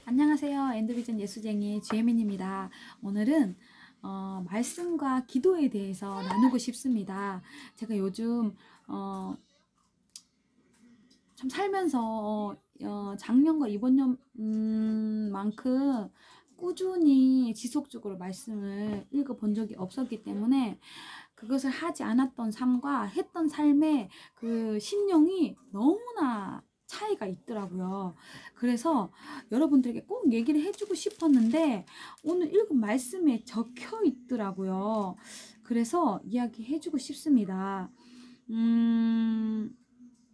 안녕하세요. 엔드비전 예수쟁이 주혜민입니다. 오늘은 말씀과 기도에 대해서 나누고 싶습니다. 제가 요즘 참 살면서 작년과 이번 년만큼 꾸준히 지속적으로 말씀을 읽어본 적이 없었기 때문에 그것을 하지 않았던 삶과 했던 삶의 그 심령이 너무나 차이가 있더라고요. 그래서 여러분들에게 꼭 얘기를 해주고 싶었는데 오늘 읽은 말씀에 적혀 있더라고요. 그래서 이야기해주고 싶습니다.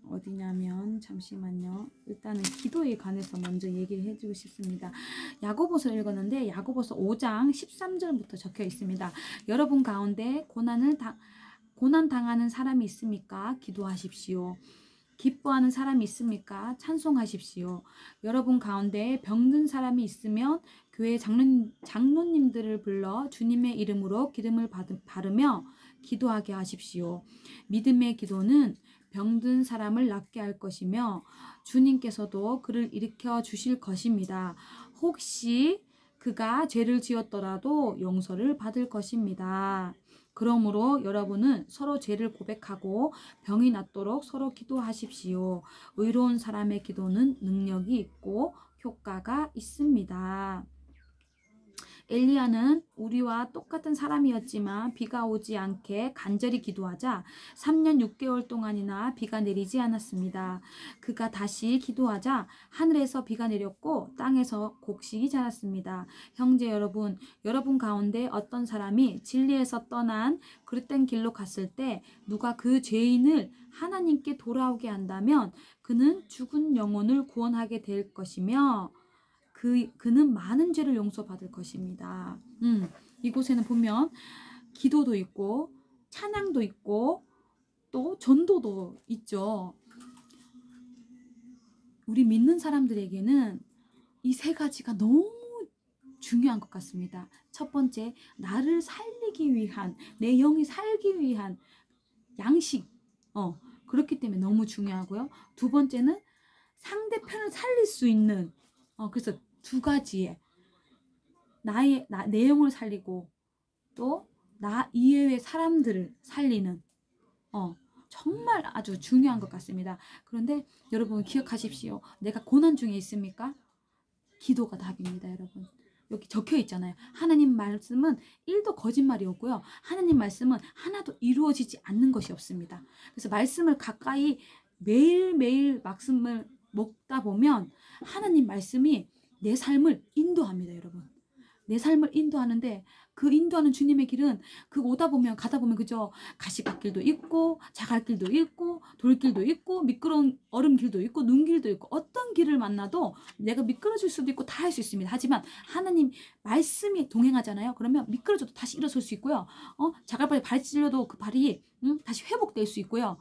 어디냐면 잠시만요. 일단은 기도에 관해서 먼저 얘기를 해주고 싶습니다. 야고보서 읽었는데 야고보서 5장 13절부터 적혀 있습니다. 여러분 가운데 고난 당하는 사람이 있습니까? 기도하십시오. 기뻐하는 사람이 있습니까? 찬송하십시오. 여러분 가운데 병든 사람이 있으면 교회 장로님들을 불러 주님의 이름으로 기름을 바르며 기도하게 하십시오. 믿음의 기도는 병든 사람을 낫게 할 것이며 주님께서도 그를 일으켜 주실 것입니다. 혹시 그가 죄를 지었더라도 용서를 받을 것입니다. 그러므로 여러분은 서로 죄를 고백하고 병이 낫도록 서로 기도하십시오. 의로운 사람의 기도는 능력이 있고 효과가 있습니다. 엘리야는 우리와 똑같은 사람이었지만 비가 오지 않게 간절히 기도하자 3년 6개월 동안이나 비가 내리지 않았습니다. 그가 다시 기도하자 하늘에서 비가 내렸고 땅에서 곡식이 자랐습니다. 형제 여러분, 여러분 가운데 어떤 사람이 진리에서 떠난 그릇된 길로 갔을 때 누가 그 죄인을 하나님께 돌아오게 한다면 그는 죽은 영혼을 구원하게 될 것이며 그는 많은 죄를 용서받을 것입니다. 이곳에는 보면 기도도 있고 찬양도 있고 또 전도도 있죠. 우리 믿는 사람들에게는 이 세 가지가 너무 중요한 것 같습니다. 첫 번째, 나를 살리기 위한, 내 영이 살기 위한 양식. 그렇기 때문에 너무 중요하고요. 두 번째는 상대편을 살릴 수 있는, 그래서 두 가지의 나의 내용을 살리고 또 나 이외의 사람들을 살리는 정말 아주 중요한 것 같습니다. 그런데 여러분 기억하십시오. 내가 고난 중에 있습니까? 기도가 답입니다, 여러분. 여기 적혀 있잖아요. 하나님 말씀은 1도 거짓말이 없고요. 하나님 말씀은 하나도 이루어지지 않는 것이 없습니다. 그래서 말씀을 가까이 매일매일 말씀을 먹다 보면 하나님 말씀이 내 삶을 인도합니다, 여러분. 내 삶을 인도하는데 그 인도하는 주님의 길은 그 오다 보면 가다 보면 그죠? 가시밭길도 있고 자갈길도 있고 돌길도 있고 미끄러운 얼음길도 있고 눈길도 있고 어떤 길을 만나도 내가 미끄러질 수도 있고 다 할 수 있습니다. 하지만 하나님 말씀이 동행하잖아요. 그러면 미끄러져도 다시 일어설 수 있고요. 자갈발에 발 찔려도 그 발이 다시 회복될 수 있고요.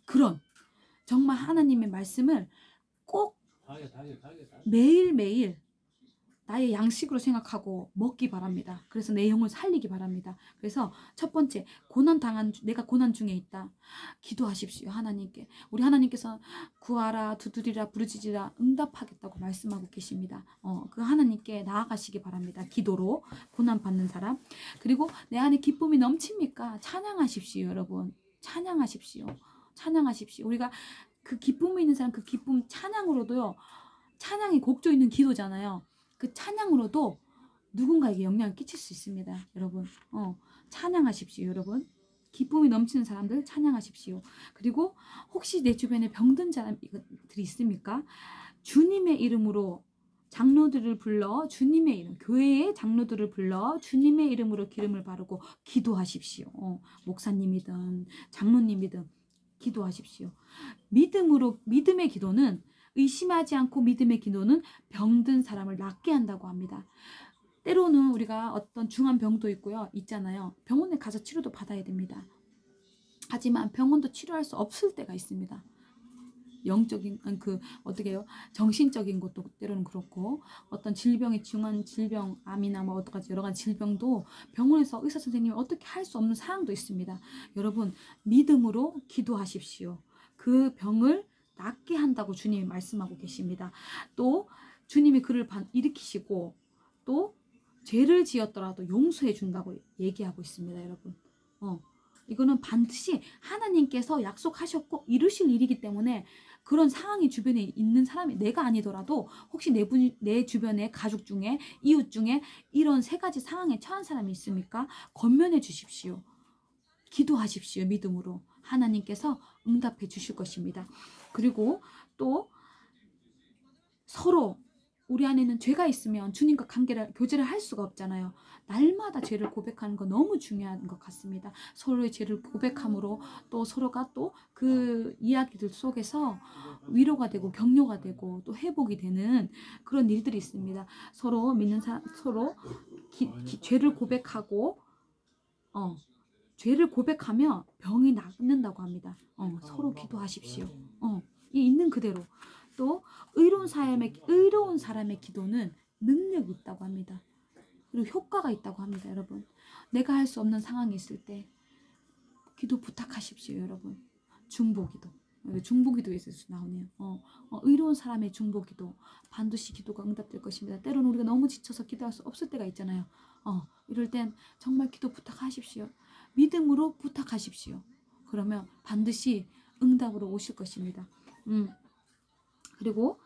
그런 정말 하나님의 말씀을 꼭 매일매일 나의 양식으로 생각하고 먹기 바랍니다. 그래서 내 영을 살리기 바랍니다. 그래서 첫 번째, 내가 고난 중에 있다. 기도하십시오. 하나님께. 우리 하나님께서 구하라, 두드리라, 부르짖으라 응답하겠다고 말씀하고 계십니다. 그 하나님께 나아가시기 바랍니다. 기도로 고난 받는 사람. 그리고 내 안에 기쁨이 넘칩니까? 찬양하십시오, 여러분. 찬양하십시오. 찬양하십시오. 우리가 그 기쁨이 있는 사람, 그 기쁨 찬양으로도요. 찬양이 곡조 있는 기도잖아요. 그 찬양으로도 누군가에게 영향을 끼칠 수 있습니다. 여러분 찬양하십시오. 여러분 기쁨이 넘치는 사람들 찬양하십시오. 그리고 혹시 내 주변에 병든 사람들이 있습니까? 주님의 이름으로 장로들을 불러 주님의 이름, 교회의 장로들을 불러 주님의 이름으로 기름을 바르고 기도하십시오. 목사님이든 장로님이든 기도하십시오. 믿음의 기도는 의심하지 않고 믿음의 기도는 병든 사람을 낫게 한다고 합니다. 때로는 우리가 어떤 중한 병도 있잖아요. 병원에 가서 치료도 받아야 됩니다. 하지만 병원도 치료할 수 없을 때가 있습니다. 영적인 어떻게 해요? 정신적인 것도 때로는 그렇고 어떤 질병이 중한 질병, 암이나 뭐 여러 가지 질병도 병원에서 의사 선생님이 어떻게 할 수 없는 상황도 있습니다. 여러분 믿음으로 기도하십시오. 그 병을 낫게 한다고 주님이 말씀하고 계십니다. 또 주님이 그를 일으키시고 또 죄를 지었더라도 용서해 준다고 얘기하고 있습니다, 여러분. 이거는 반드시 하나님께서 약속하셨고 이루실 일이기 때문에 그런 상황이 주변에 있는 사람이 내가 아니더라도 혹시 내 주변에 가족 중에 이웃 중에 이런 세 가지 상황에 처한 사람이 있습니까? 권면해 주십시오. 기도하십시오. 믿음으로. 하나님께서 응답해 주실 것입니다. 그리고 또 서로 우리 안에는 죄가 있으면 주님과 교제를 할 수가 없잖아요. 날마다 죄를 고백하는 거 너무 중요한 것 같습니다. 서로의 죄를 고백함으로 또 서로가 또 그 이야기들 속에서 위로가 되고 격려가 되고 또 회복이 되는 그런 일들이 있습니다. 서로 믿는 사람, 서로 죄를 고백하고 죄를 고백하며 병이 낫는다고 합니다. 서로 기도하십시오. 이 있는 그대로. 또 의로운 사람의 기도는 능력이 있다고 합니다. 그리고 효과가 있다고 합니다, 여러분. 내가 할 수 없는 상황이 있을 때 기도 부탁하십시오, 여러분. 중보기도. 중보기도에서 나오네요. 의로운 사람의 중보기도. 반드시 기도가 응답될 것입니다. 때로는 우리가 너무 지쳐서 기도할 수 없을 때가 있잖아요. 이럴 땐 정말 기도 부탁하십시오. 믿음으로 부탁하십시오. 그러면 반드시 응답으로 오실 것입니다. 그리고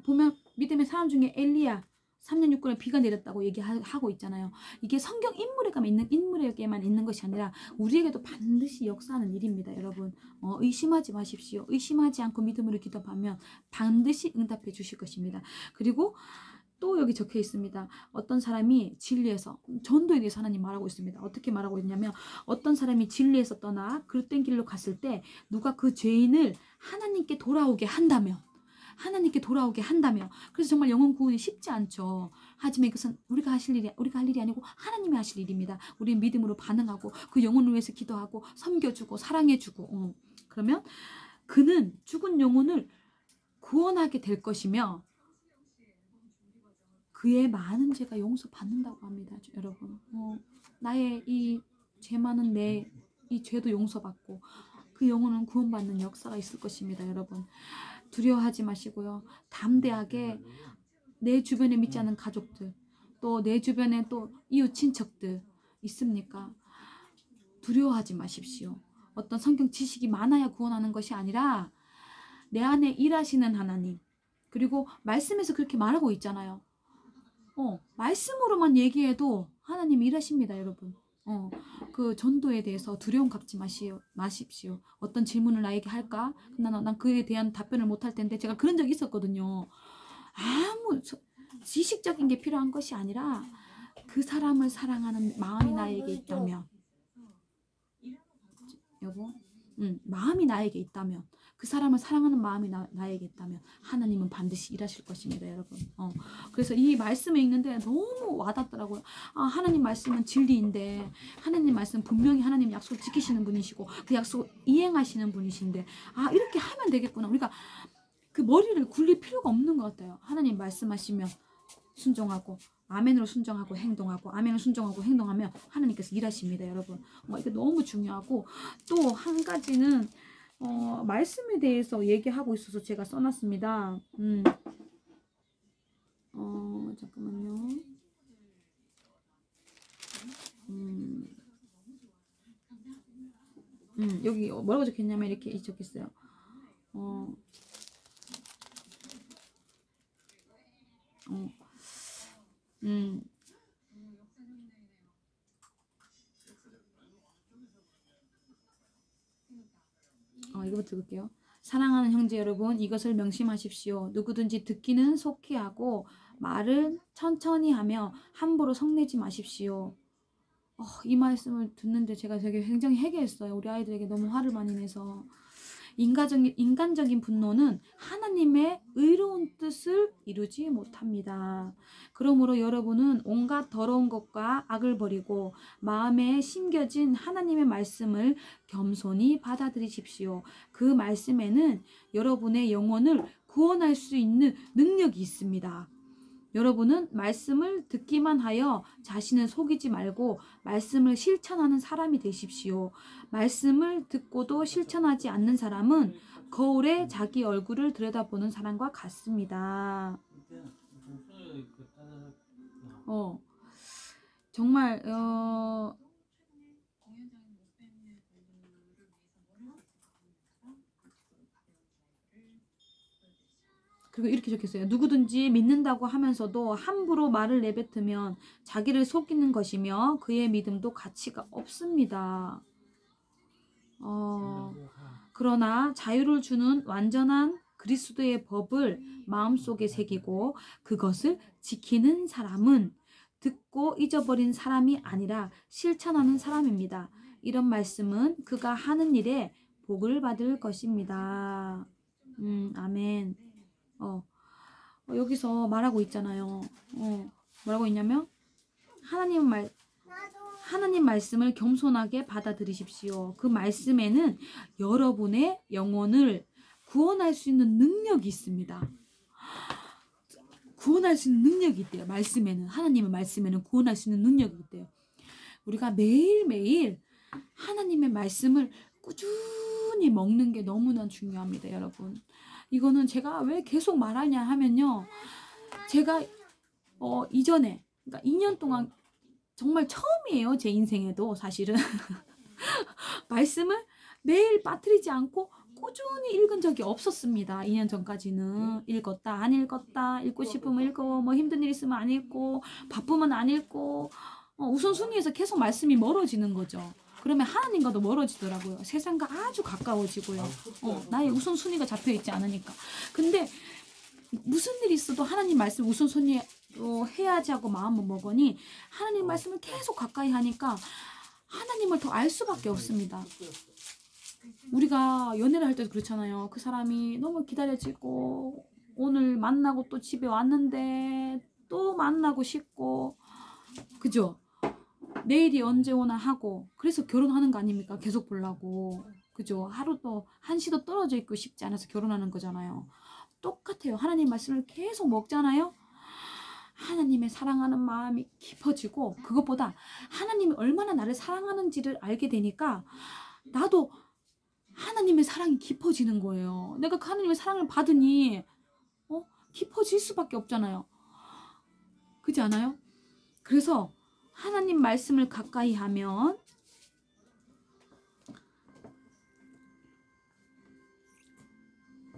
보면 믿음의 사람 중에 엘리야 3년 6개월에 비가 내렸다고 얘기하고 있잖아요. 이게 성경 인물에게만 있는 것이 아니라 우리에게도 반드시 역사하는 일입니다, 여러분. 의심하지 마십시오. 의심하지 않고 믿음으로 기도하면 반드시 응답해 주실 것입니다. 그리고 또 여기 적혀 있습니다. 어떤 사람이 진리에서, 전도에 대해서 하나님 말하고 있습니다. 어떻게 말하고 있냐면 어떤 사람이 진리에서 떠나 그릇된 길로 갔을 때 누가 그 죄인을 하나님께 돌아오게 한다면, 그래서 정말 영혼 구원이 쉽지 않죠. 하지만 이것은 우리가 할 일이 아니고 하나님이 하실 일입니다. 우리는 믿음으로 반응하고 그 영혼을 위해서 기도하고 섬겨주고 사랑해주고 그러면 그는 죽은 영혼을 구원하게 될 것이며 그의 많은 죄가 용서받는다고 합니다, 여러분. 나의 이 죄 많은 내 이 죄도 용서받고 그 영혼은 구원받는 역사가 있을 것입니다, 여러분. 두려워하지 마시고요. 담대하게 내 주변에 믿지 않는 가족들, 또 내 주변에 또 이웃 친척들 있습니까? 두려워하지 마십시오. 어떤 성경 지식이 많아야 구원하는 것이 아니라 내 안에 일하시는 하나님, 그리고 말씀에서 그렇게 말하고 있잖아요. 말씀으로만 얘기해도 하나님이 일하십니다, 여러분. 그 전도에 대해서 두려움 갖지 마십시오. 어떤 질문을 나에게 할까? 난 그에 대한 답변을 못할 텐데 제가 그런 적이 있었거든요. 아무 지식적인 게 필요한 것이 아니라 그 사람을 사랑하는 마음이 나에게 있다면, 여보, 마음이 나에게 있다면, 그 사람을 사랑하는 마음이 나에게 있다면 하나님은 반드시 일하실 것입니다, 여러분. 그래서 이 말씀을 읽는데 너무 와닿더라고요. 하나님 말씀은 진리인데, 하나님 말씀 분명히 하나님 약속 지키시는 분이시고 그 약속 이행하시는 분이신데 이렇게 하면 되겠구나. 우리가 그 머리를 굴릴 필요가 없는 것 같아요. 하나님 말씀하시면 순종하고 아멘으로 순종하고 행동하고 아멘으로 순종하고 행동하면 하나님께서 일하십니다, 여러분. 이게 너무 중요하고 또 한 가지는 말씀에 대해서 얘기하고 있어서 제가 써놨습니다. 잠깐만요. 여기 뭐라고 적혔냐면 이렇게 적혔어요. 이거부터 읽을게요. 사랑하는 형제 여러분, 이것을 명심하십시오. 누구든지 듣기는 속히 하고 말은 천천히 하며 함부로 성내지 마십시오. 이 말씀을 듣는데 제가 되게 굉장히 해괴했어요. 우리 아이들에게 너무 화를 많이 내서. 인간적인 분노는 하나님의 의로운 뜻을 이루지 못합니다. 그러므로 여러분은 온갖 더러운 것과 악을 버리고 마음에 심겨진 하나님의 말씀을 겸손히 받아들이십시오. 그 말씀에는 여러분의 영혼을 구원할 수 있는 능력이 있습니다. 여러분은 말씀을 듣기만 하여 자신을 속이지 말고 말씀을 실천하는 사람이 되십시오. 말씀을 듣고도 실천하지 않는 사람은 거울에 자기 얼굴을 들여다보는 사람과 같습니다. 정말 그리고 이렇게 적혔어요. 누구든지 믿는다고 하면서도 함부로 말을 내뱉으면 자기를 속이는 것이며 그의 믿음도 가치가 없습니다. 그러나 자유를 주는 완전한 그리스도의 법을 마음속에 새기고 그것을 지키는 사람은 듣고 잊어버린 사람이 아니라 실천하는 사람입니다. 이런 말씀은 그가 하는 일에 복을 받을 것입니다. 아멘. 여기서 말하고 있잖아요. 뭐라고 있냐면 하나님 말씀을 겸손하게 받아들이십시오. 그 말씀에는 여러분의 영혼을 구원할 수 있는 능력이 있습니다. 구원할 수 있는 능력이 있대요. 말씀에는, 하나님의 말씀에는 구원할 수 있는 능력이 있대요. 우리가 매일매일 하나님의 말씀을 꾸준히 먹는 게 너무나 중요합니다, 여러분. 이거는 제가 왜 계속 말하냐 하면요. 제가 이전에, 그러니까 2년 동안 정말 처음이에요. 제 인생에도 사실은. 말씀을 매일 빠뜨리지 않고 꾸준히 읽은 적이 없었습니다. 2년 전까지는. 읽었다 안 읽었다, 읽고 싶으면 읽고, 뭐 힘든 일 있으면 안 읽고, 바쁘면 안 읽고, 우선순위에서 계속 말씀이 멀어지는 거죠. 그러면 하나님과도 멀어지더라고요. 세상과 아주 가까워지고요. 나의 우선순위가 잡혀있지 않으니까. 근데 무슨 일이 있어도 하나님 말씀 우선순위로 해야지 하고 마음을 먹으니 하나님 말씀을 계속 가까이 하니까 하나님을 더 알 수밖에 없습니다. 우리가 연애를 할 때도 그렇잖아요. 그 사람이 너무 기다려지고 오늘 만나고 또 집에 왔는데 또 만나고 싶고, 그죠? 내일이 언제 오나 하고, 그래서 결혼하는 거 아닙니까? 계속 보려고. 그죠? 하루도 한시도 떨어져 있고 싶지 않아서 결혼하는 거잖아요. 똑같아요. 하나님 말씀을 계속 먹잖아요. 하나님의 사랑하는 마음이 깊어지고, 그것보다 하나님이 얼마나 나를 사랑하는지를 알게 되니까 나도 하나님의 사랑이 깊어지는 거예요. 내가 그 하나님의 사랑을 받으니 깊어질 수밖에 없잖아요. 그렇지 않아요? 그래서 하나님 말씀을 가까이 하면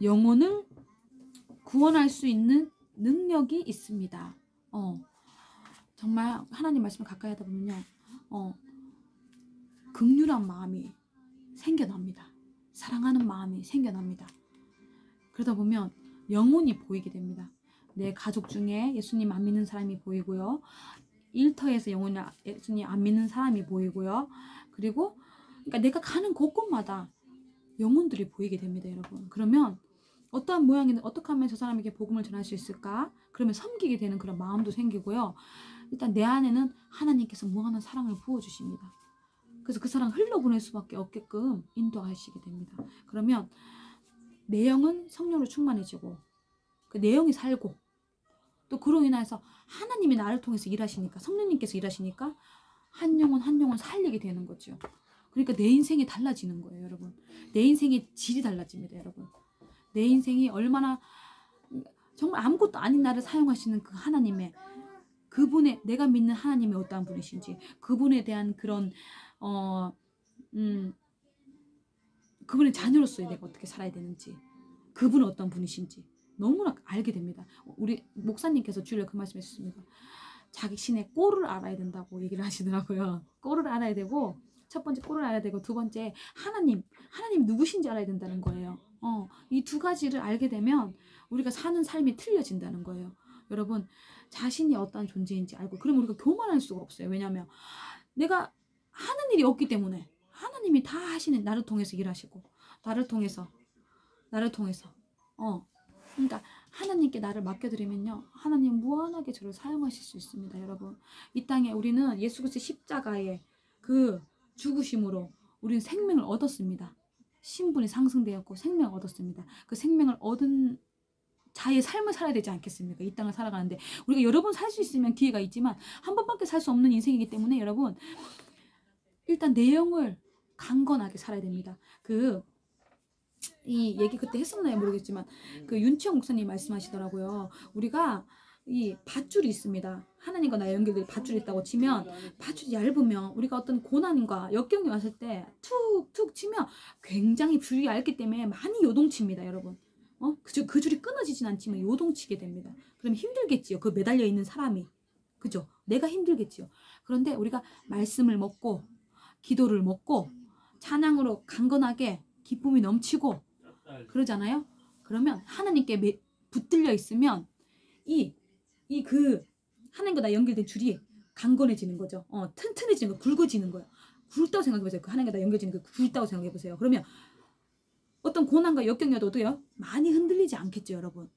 영혼을 구원할 수 있는 능력이 있습니다. 정말 하나님 말씀을 가까이 하다 보면요, 긍휼한 마음이 생겨납니다. 사랑하는 마음이 생겨납니다. 그러다 보면 영혼이 보이게 됩니다. 내 가족 중에 예수님 안 믿는 사람이 보이고요. 일터에서 예수님 안 믿는 사람이 보이고요. 그리고 그러니까 내가 가는 곳곳마다 영혼들이 보이게 됩니다, 여러분. 그러면 어떠한 모양이든 어떻게 하면 저 사람에게 복음을 전할 수 있을까? 그러면 섬기게 되는 그런 마음도 생기고요. 일단 내 안에는 하나님께서 무한한 사랑을 부어주십니다. 그래서 그 사랑을 흘러보낼 수밖에 없게끔 인도하시게 됩니다. 그러면 내영은 성령으로 충만해지고 그 내영이 살고, 또 그로 인해서 하나님이 나를 통해서 일하시니까, 성령님께서 일하시니까 한 영혼 한 영혼 살리게 되는 거죠. 그러니까 내 인생이 달라지는 거예요, 여러분. 내 인생의 질이 달라집니다, 여러분. 내 인생이 얼마나 정말 아무것도 아닌 나를 사용하시는 그 하나님의, 그분의, 내가 믿는 하나님이 어떠한 분이신지, 그분에 대한 그런 그분의 자녀로서의 내가 어떻게 살아야 되는지, 그분은 어떤 분이신지 너무나 알게 됩니다. 우리 목사님께서 주일에 그 말씀 해주셨습니다. 자기 신의 꼴을 알아야 된다고 얘기를 하시더라고요. 꼴을 알아야 되고, 첫 번째 꼴을 알아야 되고, 두 번째 하나님 누구신지 알아야 된다는 거예요. 이 두 가지를 알게 되면 우리가 사는 삶이 틀려진다는 거예요. 여러분, 자신이 어떤 존재인지 알고, 그러면 우리가 교만할 수가 없어요. 왜냐하면 내가 하는 일이 없기 때문에 하나님이 다 하시는, 나를 통해서 일하시고, 나를 통해서 그러니까 하나님께 나를 맡겨드리면요, 하나님 무한하게 저를 사용하실 수 있습니다, 여러분. 이 땅에 우리는 예수 그리스도의 십자가의 그 죽으심으로 우리는 생명을 얻었습니다. 신분이 상승되었고 생명을 얻었습니다. 그 생명을 얻은 자의 삶을 살아야 되지 않겠습니까? 이 땅을 살아가는데 우리가 여러 번 살 수 있으면 기회가 있지만 한 번밖에 살 수 없는 인생이기 때문에, 여러분, 일단 내용을 강건하게 살아야 됩니다. 이 얘기 그때 했었나요? 모르겠지만 그 윤치영 목사님 말씀하시더라고요. 우리가 이 밧줄이 있습니다. 하나님과 나의 연결될 밧줄이 있다고 치면, 밧줄이 얇으면 우리가 어떤 고난과 역경이 왔을 때 툭툭 치면 굉장히 줄이 얇기 때문에 많이 요동칩니다, 여러분. 그 줄이 끊어지진 않지만 요동치게 됩니다. 그럼 힘들겠지요, 그 매달려 있는 사람이. 그죠? 내가 힘들겠지요. 그런데 우리가 말씀을 먹고 기도를 먹고 찬양으로 강건하게 기쁨이 넘치고 그러잖아요. 그러면 하나님께 붙들려 있으면 그 하나님과 나 연결된 줄이 강건해지는 거죠. 튼튼해지는 거, 굵어지는 거예요. 굵다고 생각해보세요. 그 하나님과 나 연결되는 그 굵다고 생각해보세요. 그러면 어떤 고난과 역경이어도 많이 흔들리지 않겠죠, 여러분.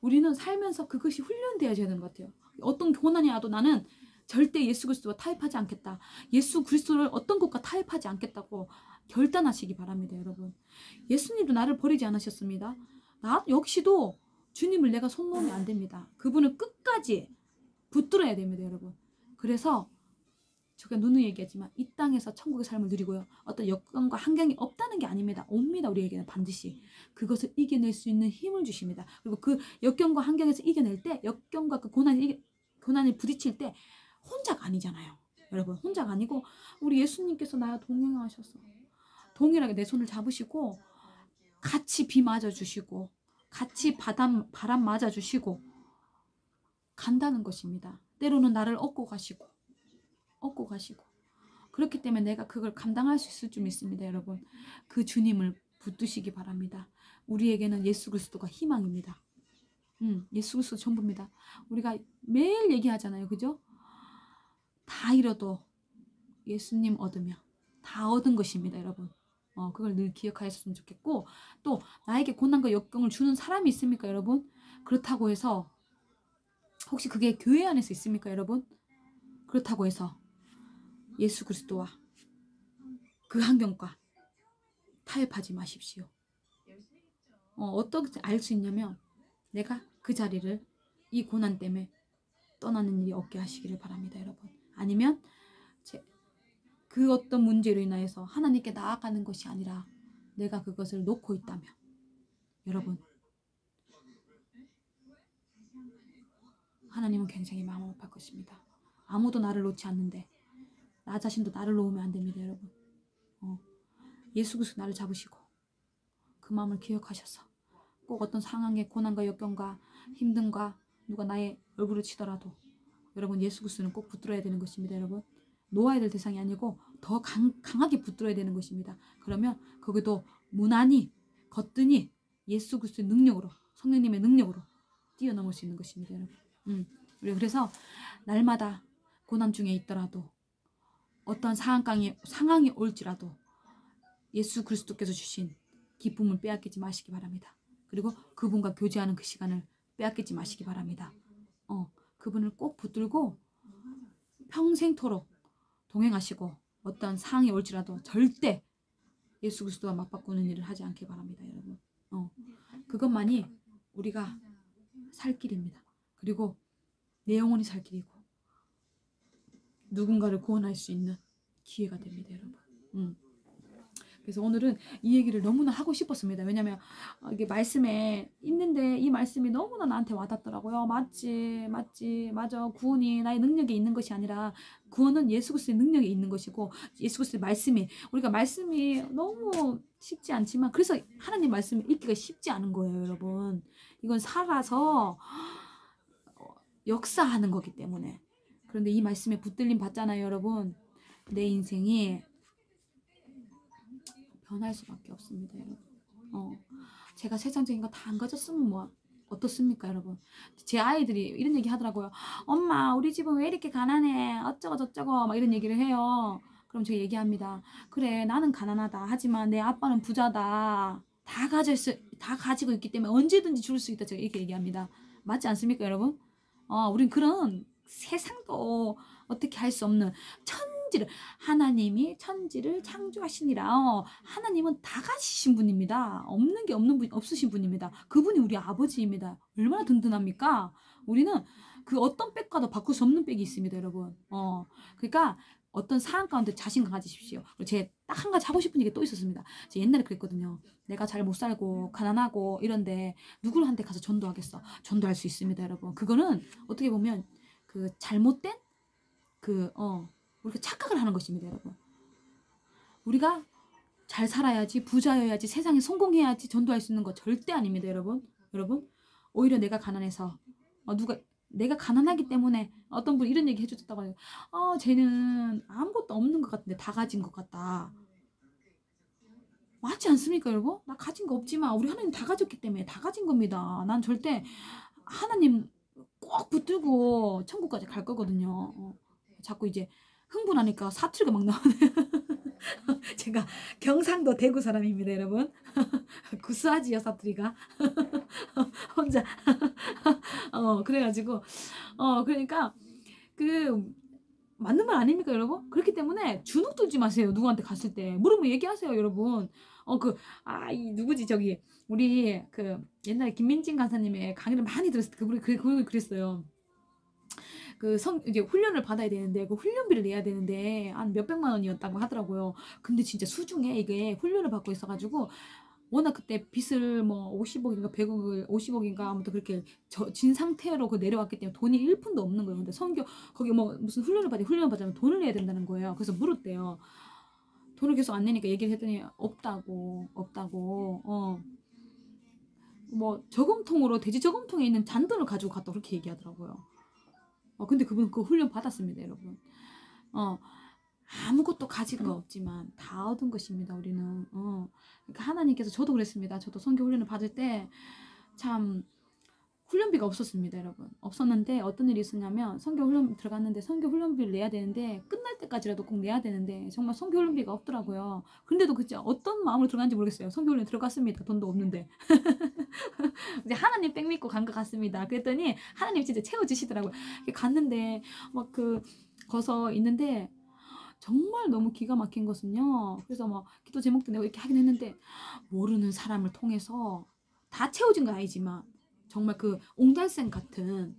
우리는 살면서 그것이 훈련되어야 되는 것 같아요. 어떤 고난이 와도 나는 절대 예수 그리스도와 타협하지 않겠다. 예수 그리스도를 어떤 것과 타협하지 않겠다고 결단하시기 바랍니다, 여러분. 예수님도 나를 버리지 않으셨습니다. 나 역시도 주님을 내가 손 놓으면 안 됩니다. 그분을 끝까지 붙들어야 됩니다, 여러분. 그래서 제가 누누이 얘기하지만 이 땅에서 천국의 삶을 누리고요. 어떤 역경과 환경이 없다는 게 아닙니다. 옵니다, 우리에게는 반드시. 그것을 이겨낼 수 있는 힘을 주십니다. 그리고 그 역경과 환경에서 이겨낼 때, 역경과 그 고난을 부딪힐 때 혼자가 아니잖아요. 여러분, 혼자가 아니고 우리 예수님께서 나와 동행하셔서 동일하게 내 손을 잡으시고 같이 비 맞아주시고 같이 바람 맞아주시고 간다는 것입니다. 때로는 나를 업고 가시고 그렇기 때문에 내가 그걸 감당할 수 있을 줄 믿습니다, 여러분. 그 주님을 붙드시기 바랍니다. 우리에게는 예수 그리스도가 희망입니다. 예수 그리스도 전부입니다. 우리가 매일 얘기하잖아요, 그죠? 다 잃어도 예수님 얻으면 다 얻은 것입니다, 여러분. 그걸 늘 기억하셨으면 좋겠고, 또 나에게 고난과 역경을 주는 사람이 있습니까, 여러분? 그렇다고 해서 혹시 그게 교회 안에서 있습니까, 여러분? 그렇다고 해서 예수 그리스도와 그 환경과 타협하지 마십시오. 어떻게 알 수 있냐면 내가 그 자리를 이 고난 때문에 떠나는 일이 없게 하시기를 바랍니다, 여러분. 아니면 그 어떤 문제로 인하여서 하나님께 나아가는 것이 아니라 내가 그것을 놓고 있다면, 여러분, 하나님은 굉장히 마음 아파할 것입니다. 아무도 나를 놓지 않는데 나 자신도 나를 놓으면 안 됩니다, 여러분. 예수 그리스도 나를 잡으시고 그 마음을 기억하셔서 꼭 어떤 상황의 고난과 역경과 힘듦과 누가 나의 얼굴을 치더라도 여러분, 예수 그리스도는 꼭 붙들어야 되는 것입니다, 여러분. 놓아야 될 대상이 아니고 더 강하게 붙들어야 되는 것입니다. 그러면 거기도 무난히 거뜬히 예수 그리스도의 능력으로, 성령님의 능력으로 뛰어넘을 수 있는 것입니다, 여러분. 그래서 날마다 고난 중에 있더라도 어떤 상황이 올지라도 예수 그리스도께서 주신 기쁨을 빼앗기지 마시기 바랍니다. 그리고 그분과 교제하는 그 시간을 빼앗기지 마시기 바랍니다. 그분을 꼭 붙들고 평생토록 동행하시고 어떤 상황이 올지라도 절대 예수 그리스도와 맞바꾸는 일을 하지 않기 바랍니다, 여러분. 그것만이 우리가 살 길입니다. 그리고 내 영혼이 살 길이고 누군가를 구원할 수 있는 기회가 됩니다, 여러분. 그래서 오늘은 이 얘기를 너무나 하고 싶었습니다. 왜냐면 이게 말씀에 있는데 이 말씀이 너무나 나한테 와닿더라고요. 맞지, 맞아. 구원이 나의 능력에 있는 것이 아니라 구원은 예수 그리스도의 능력에 있는 것이고 예수 그리스도의 말씀이, 우리가 말씀이 너무 쉽지 않지만 그래서 하나님 말씀을 읽기가 쉽지 않은 거예요, 여러분. 이건 살아서 역사하는 거기 때문에. 그런데 이 말씀에 붙들림 받잖아요, 여러분. 내 인생이 변할 수밖에 없습니다, 여러분. 제가 세상적인 거 다 안 가졌으면 뭐 어떻습니까, 여러분? 제 아이들이 이런 얘기 하더라고요. 엄마, 우리 집은 왜 이렇게 가난해? 어쩌고 저쩌고 막 이런 얘기를 해요. 그럼 제가 얘기합니다. 그래, 나는 가난하다. 하지만 내 아빠는 부자다. 다 가지고 있기 때문에 언제든지 줄 수 있다. 제가 이렇게 얘기합니다. 맞지 않습니까, 여러분? 우린 그런 세상도 어떻게 할 수 없는 하나님이 천지를 창조하시니라. 하나님은 다 가지신 분입니다. 없는 게 없으신 분입니다. 그분이 우리 아버지입니다. 얼마나 든든합니까? 우리는 그 어떤 백과도 바꿀 수 없는 백이 있습니다, 여러분. 그러니까 어떤 사안 가운데 자신감 가지십시오. 그리고 제 딱 한 가지 하고 싶은 얘기 또 있었습니다. 제 옛날에 그랬거든요. 내가 잘 못 살고 가난하고 이런데 누구한테 가서 전도하겠어. 전도할 수 있습니다, 여러분. 그거는 어떻게 보면 그 잘못된 우리가 착각을 하는 것입니다, 여러분. 우리가 잘 살아야지, 부자여야지, 세상에 성공해야지 전도할 수 있는 거 절대 아닙니다, 여러분. 여러분, 오히려 내가 가난해서 내가 가난하기 때문에 어떤 분이 이런 얘기 해줬다고 해요. 쟤는 아무것도 없는 것 같은데 다 가진 것 같다. 맞지 않습니까, 여러분? 나 가진 거 없지만 우리 하나님 다 가졌기 때문에 다 가진 겁니다. 난 절대 하나님 꼭 붙들고 천국까지 갈 거거든요. 자꾸 이제 흥분하니까 사투리가 막 나오네. 제가 경상도 대구 사람입니다, 여러분. 구수하지요, 사투리가. 혼자. 그래가지고, 그러니까, 맞는 말 아닙니까, 여러분? 그렇기 때문에 주눅 들지 마세요, 누구한테 갔을 때. 물으면 얘기하세요, 여러분. 누구지, 저기, 우리, 옛날에 김민진 강사님의 강의를 많이 들었을 때, 그분이 그랬어요. 이제 훈련을 받아야 되는데, 그 훈련비를 내야 되는데, 한 몇백만 원이었다고 하더라고요. 근데 진짜 수중에 이게 훈련을 받고 있어가지고, 워낙 그때 빚을 뭐 50억인가 100억을 50억인가 아무튼 그렇게 진 상태로 내려왔기 때문에 돈이 1푼도 없는 거예요. 근데 거기 뭐 무슨 훈련을 받으면 돈을 내야 된다는 거예요. 그래서 물었대요. 돈을 계속 안 내니까 얘기를 했더니 없다고 뭐 저금통으로 돼지 저금통에 있는 잔돈을 가지고 갔다 그렇게 얘기하더라고요. 근데 그분 그 훈련 받았습니다, 여러분. 아무것도 가진 거 없지만 다 얻은 것입니다, 우리는. 그러니까 하나님께서, 저도 그랬습니다. 저도 선교 훈련을 받을 때 참 훈련비가 없었습니다, 여러분. 없었는데 어떤 일이 있었냐면, 선교 훈련 들어갔는데 선교 훈련비를 내야 되는데 끝날 때까지라도 꼭 내야 되는데 정말 선교 훈련비가 없더라고요. 근데도 그죠, 어떤 마음으로 들어갔는지 모르겠어요. 선교 훈련 들어갔습니다. 돈도 없는데. 이제 하나님 백 믿고 간 것 같습니다. 그랬더니 하나님 진짜 채워주시더라고요. 갔는데 거서 있는데 정말 너무 기가 막힌 것은요. 그래서 뭐 기도 제목도 내고 이렇게 하긴 했는데, 모르는 사람을 통해서 다 채워진 건 아니지만 정말 옹달샘 같은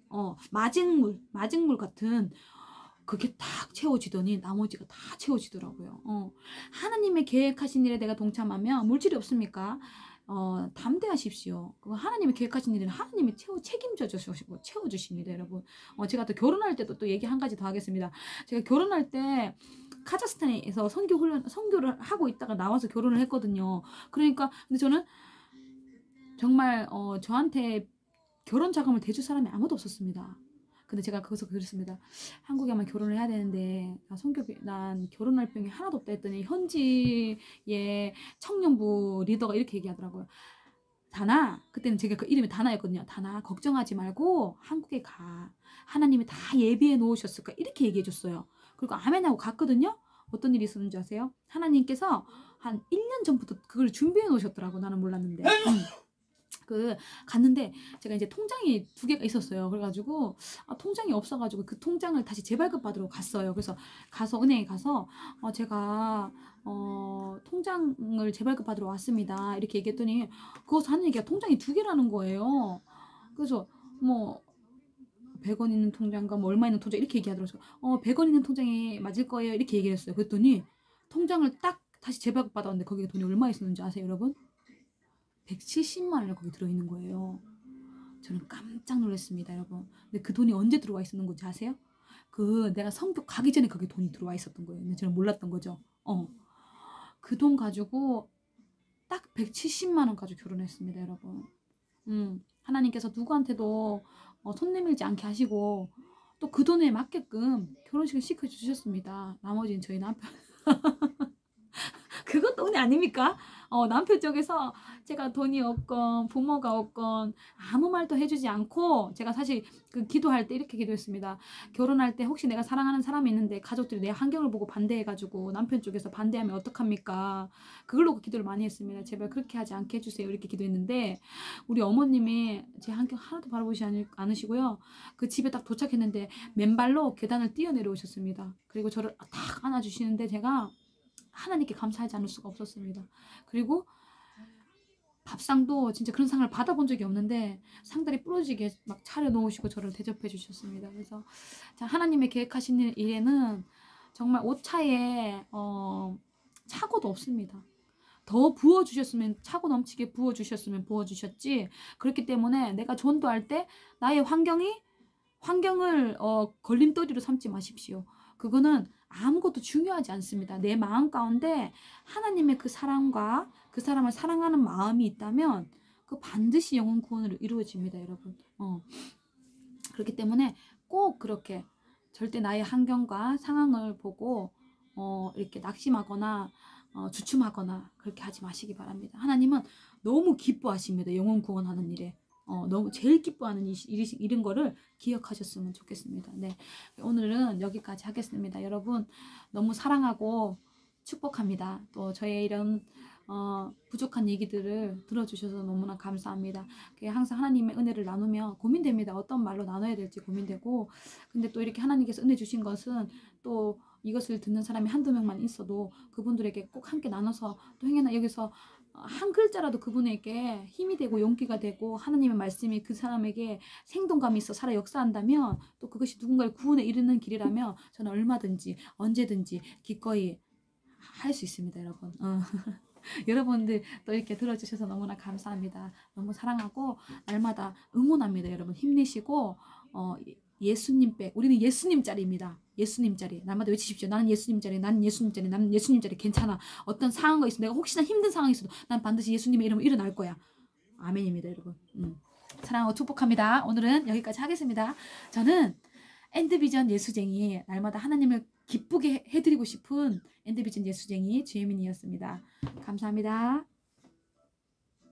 마직물 같은 그게 딱 채워지더니 나머지가 다 채워지더라고요. 하나님의 계획하신 일에 내가 동참하면 물질이 없습니까? 담대하십시오. 하나님이 계획하신 일은 하나님이 책임져 주시고 채워주십니다, 여러분. 제가 또 결혼할 때도 또 얘기 한 가지 더 하겠습니다. 제가 결혼할 때 카자흐스탄에서 선교를 하고 있다가 나와서 결혼을 했거든요. 그러니까 근데 저는 정말 저한테 결혼 자금을 대줄 사람이 아무도 없었습니다. 근데 제가 거기서 그랬습니다. 한국에만 결혼을 해야 되는데 난 결혼할 병이 하나도 없다 했더니 현지의 청년부 리더가 이렇게 얘기하더라고요. 다나, 그때는 제가 그 이름이 다나였거든요. 다나, 걱정하지 말고 한국에 가. 하나님이 다 예비해 놓으셨을 거야. 이렇게 얘기해 줬어요. 그리고 아멘하고 갔거든요. 어떤 일이 있었는지 아세요? 하나님께서 한 1년 전부터 그걸 준비해 놓으셨더라고. 나는 몰랐는데. 갔는데 제가 이제 통장이 2개가 있었어요. 그래가지고 통장이 없어가지고 그 통장을 다시 재발급 받으러 갔어요. 그래서 은행에 가서 제가 통장을 재발급 받으러 왔습니다. 이렇게 얘기했더니 그것서 하는 얘기가 통장이 2개라는 거예요. 그래서 뭐 100원 있는 통장과 뭐 얼마 있는 통장 이렇게 얘기하더라고요. 100원 있는 통장이 맞을 거예요. 이렇게 얘기를 했어요. 그랬더니 통장을 딱 다시 재발급 받았는데 거기에 돈이 얼마 있었는지 아세요, 여러분? 170만 원이 거기 들어있는 거예요. 저는 깜짝 놀랐습니다, 여러분. 근데 그 돈이 언제 들어와 있었는 건지 아세요? 내가 성교 가기 전에 거기 돈이 들어와 있었던 거예요. 근데 저는 몰랐던 거죠. 그 돈 가지고 딱 170만 원 가지고 결혼했습니다, 여러분. 하나님께서 누구한테도 손 내밀지 않게 하시고 또 그 돈에 맞게끔 결혼식을 시켜주셨습니다. 나머지는 저희 남편. 그것도 은혜 아닙니까? 남편 쪽에서 제가 돈이 없건 부모가 없건 아무 말도 해주지 않고, 제가 사실 기도할 때 이렇게 기도했습니다. 결혼할 때 혹시 내가 사랑하는 사람이 있는데 가족들이 내 환경을 보고 반대해가지고 남편 쪽에서 반대하면 어떡합니까? 그걸로 기도를 많이 했습니다. 제발 그렇게 하지 않게 해주세요. 이렇게 기도했는데 우리 어머님이 제 환경 하나도 바라보지 않으시고요. 그 집에 딱 도착했는데 맨발로 계단을 뛰어내려오셨습니다. 그리고 저를 딱 안아주시는데 제가 하나님께 감사하지 않을 수가 없었습니다. 그리고 밥상도 진짜 그런 상을 받아본 적이 없는데 상다리 부러지게 막 차려놓으시고 저를 대접해 주셨습니다. 그래서 하나님의 계획하신 일에는 정말 오차에 차고도 없습니다. 더 부어주셨으면, 차고 넘치게 부어주셨으면 부어주셨지. 그렇기 때문에 내가 전도할 때 나의 환경을 걸림돌이로 삼지 마십시오. 그거는 아무것도 중요하지 않습니다. 내 마음 가운데 하나님의 그 사랑과 그 사람을 사랑하는 마음이 있다면 그 반드시 영혼 구원으로 이루어집니다, 여러분. 그렇기 때문에 꼭 그렇게 절대 나의 환경과 상황을 보고 이렇게 낙심하거나 주춤하거나 그렇게 하지 마시기 바랍니다. 하나님은 너무 기뻐하십니다. 영혼 구원하는 일에. 너무 제일 기뻐하는 일인 거를 기억하셨으면 좋겠습니다. 네, 오늘은 여기까지 하겠습니다. 여러분 너무 사랑하고 축복합니다. 또 저의 이런 부족한 얘기들을 들어주셔서 너무나 감사합니다. 항상 하나님의 은혜를 나누며 고민됩니다. 어떤 말로 나눠야 될지 고민되고, 근데 또 이렇게 하나님께서 은혜 주신 것은 또 이것을 듣는 사람이 한두 명만 있어도 그분들에게 꼭 함께 나눠서 또 행여나 여기서 한 글자라도 그분에게 힘이 되고 용기가 되고 하나님의 말씀이 그 사람에게 생동감이 있어 살아 역사한다면 또 그것이 누군가의 구원에 이르는 길이라면 저는 얼마든지 언제든지 기꺼이 할 수 있습니다, 여러분. 여러분들 또 이렇게 들어주셔서 너무나 감사합니다. 너무 사랑하고 날마다 응원합니다. 여러분 힘내시고 예수님 우리는 예수님 짤입니다. 예수님 짤이 날마다 외치십시오. 나는 예수님 짤이, 나는 예수님 짤이, 나는 예수님 짤이. 괜찮아. 어떤 상황가 있어. 내가 혹시나 힘든 상황이 있어도 난 반드시 예수님의 이름으로 일어날 거야. 아멘입니다, 여러분. 사랑하고 축복합니다. 오늘은 여기까지 하겠습니다. 저는 엔드비전 예수쟁이, 날마다 하나님을 기쁘게 해드리고 싶은 엔드비전 예수쟁이 주혜민이었습니다. 감사합니다.